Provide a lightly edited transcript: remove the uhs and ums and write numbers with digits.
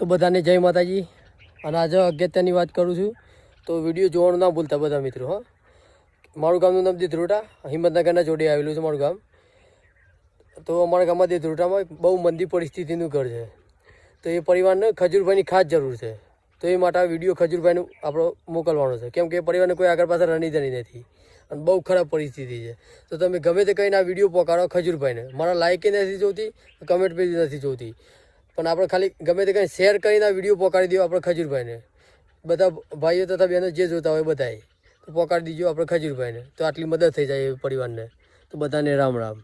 તો બધાને જય માતાજી. અને આજે અગત્યની વાત કરું છું, તો વિડીયો જોવાનું ના ભૂલતા બધા મિત્રો. હા, મારું ગામનું નામ દેધરોટા, હિંમતનગરના જોડે આવેલું છે મારું ગામ. તો અમારા ગામમાં દેધરોટામાં બહુ મંદી પરિસ્થિતિનું ઘર છે. તો એ પરિવારને ખજૂરભાઈની ખાસ જરૂર છે. તો એ માટે આ વિડીયો ખજૂરભાઈનું આપણો મોકલવાનો છે, કેમ કે એ પરિવારને કોઈ આગળ પાછળ રણી ધણી નથી અને બહુ ખરાબ પરિસ્થિતિ છે. તો તમે ગમે તે કહીને આ વિડીયો પહોંચાડો ખજૂરભાઈને. મારા લાઇકે નથી જોતી, કમેન્ટ બી નથી જોતી, પણ આપણે ખાલી ગમે તે કંઈ શેર કરીને આ વિડીયો પહોંચાડી દો આપણે ખજૂરભાઈને. બધા ભાઈઓ તથા બહેનો જે જોતા હોય બધાએ તો પહોંચાડી દીજો આપણે ખજૂરભાઈને. તો આટલી મદદ થઈ જાય એ પરિવારને. તો બધાને રામ રામ.